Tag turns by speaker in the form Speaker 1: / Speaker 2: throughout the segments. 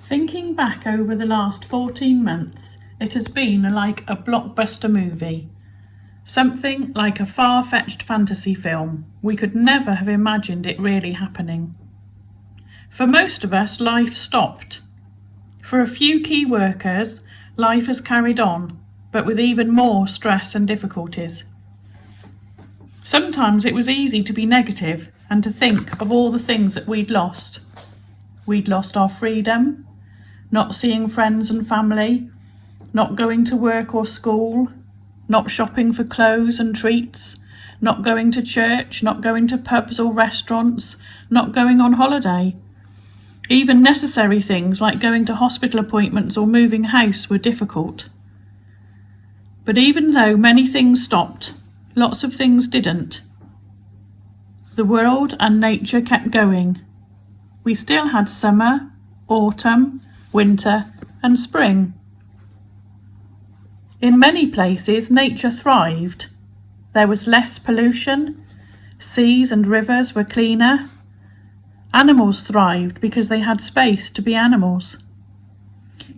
Speaker 1: Thinking back over the last 14 months, it has been like a blockbuster movie. Something like a far-fetched fantasy film. We could never have imagined it really happening. For most of us, life stopped. For a few key workers, life has carried on, but with even more stress and difficulties. Sometimes it was easy to be negative and to think of all the things that we'd lost. We'd lost our freedom, not seeing friends and family, not going to work or school, not shopping for clothes and treats, not going to church, not going to pubs or restaurants, not going on holiday. Even necessary things like going to hospital appointments or moving house were difficult. But even though many things stopped, lots of things didn't. The world and nature kept going. We still had summer, autumn, winter and spring. In many places, nature thrived. There was less pollution, seas and rivers were cleaner. Animals thrived because they had space to be animals.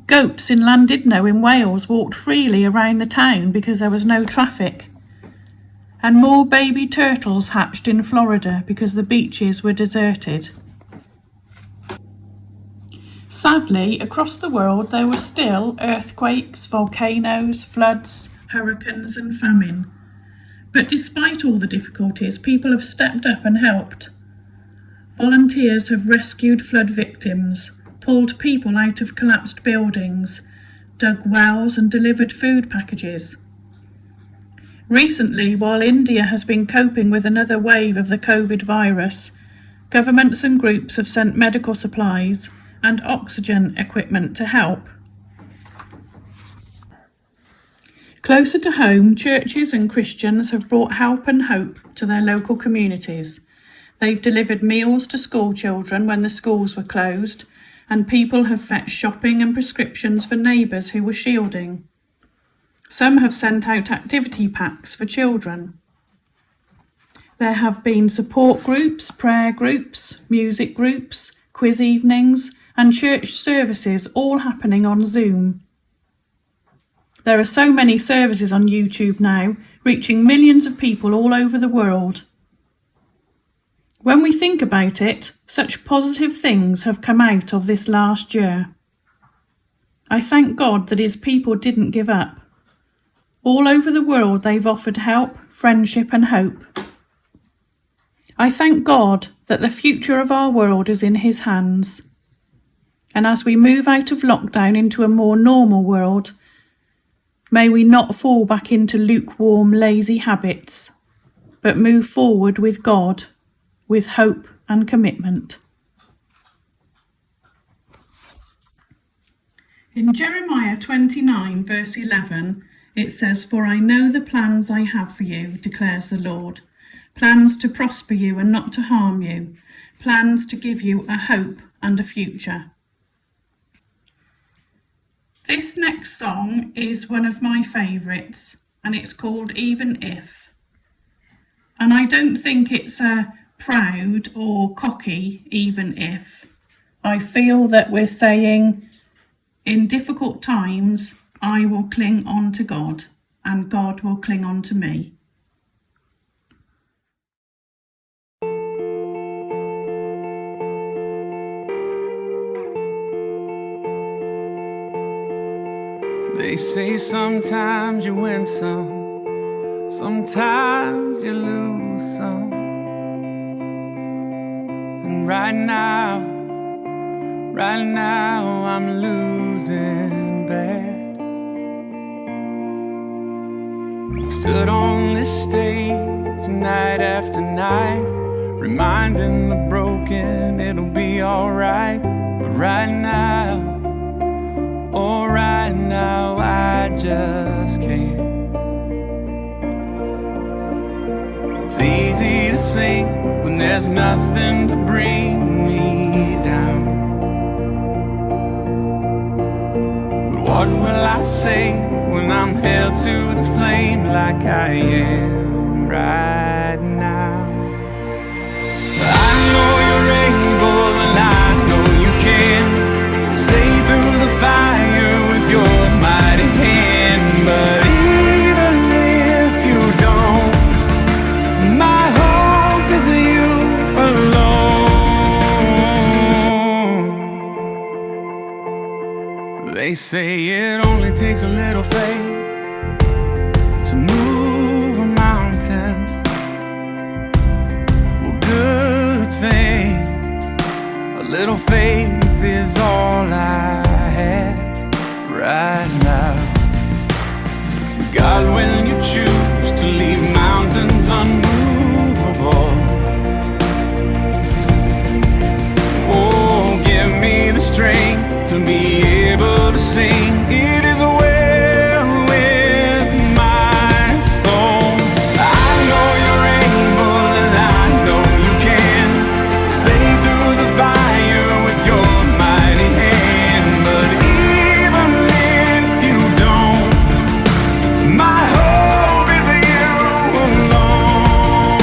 Speaker 1: Goats in Llandudno in Wales walked freely around the town because there was no traffic. And more baby turtles hatched in Florida because the beaches were deserted. Sadly, across the world there were still earthquakes, volcanoes, floods, hurricanes and famine. But despite all the difficulties, people have stepped up and helped. Volunteers have rescued flood victims, pulled people out of collapsed buildings, dug wells and delivered food packages. Recently, while India has been coping with another wave of the COVID virus, governments and groups have sent medical supplies and oxygen equipment to help. Closer to home, churches and Christians have brought help and hope to their local communities. They've delivered meals to school children when the schools were closed, and people have fetched shopping and prescriptions for neighbours who were shielding. Some have sent out activity packs for children. There have been support groups, prayer groups, music groups, quiz evenings, and church services all happening on Zoom. There are so many services on YouTube now, reaching millions of people all over the world. When we think about it, such positive things have come out of this last year. I thank God that His people didn't give up. All over the world they've offered help, friendship and hope. I thank God that the future of our world is in His hands. And as we move out of lockdown into a more normal world, may we not fall back into lukewarm, lazy habits, but move forward with God, with hope and commitment. In Jeremiah 29 verse 11, it says, "For I know the plans I have for you, declares the Lord, plans to prosper you and not to harm you, plans to give you a hope and a future." This next song is one of my favourites, and it's called Even If. And I don't think it's a proud or cocky even if. I feel that we're saying, in difficult times, I will cling on to God, and God will cling on to me.
Speaker 2: They say sometimes you win some, sometimes you lose some. And right now I'm losing bad. I've stood on this stage night after night, reminding the broken it'll be alright. But right now, oh, right now I just can't. It's easy to sing when there's nothing to bring me down. But what will I say when I'm held to the flame like I am right now? I know you're able and I know you can save They say it only takes a little faith to move a mountain. Well, good thing a little faith is all I have right now. God, when you choose to leave mountains unmovable, oh, give me the strength to be able to sing. It is well with my soul. I know you're able and I know you can save through the fire with your mighty hand. But even if you don't, my hope is you alone.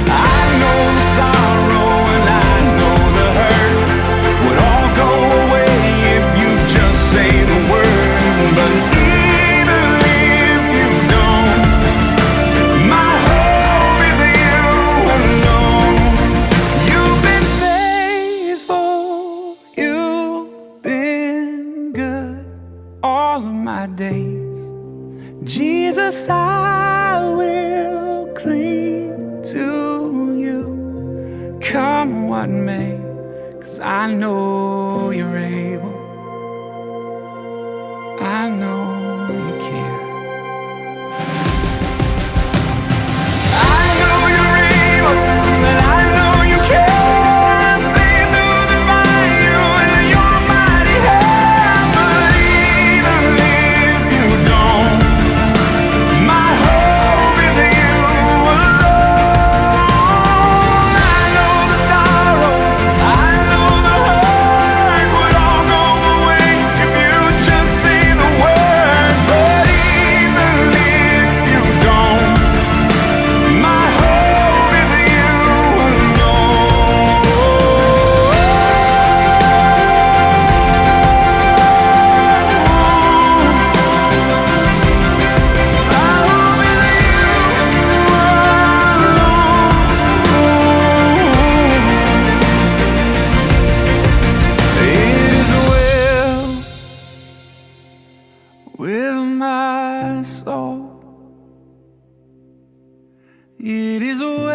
Speaker 2: I know the sorrow and I know the hurt would all go away if you just say the word. But even if you don't, my hope is you alone. You've been faithful, you've been good all of my days. Jesus, I will cling to you, come what may, 'cause I know you're able, I know you can. I know you're able, and I know you can save through the fire with your mighty hand. But even if you don't, my hope is you alone. I know the sorrow, I know the hurt would all go away if you just say the word. But even if you don't, my hope is you alone. It is well with my soul. It is well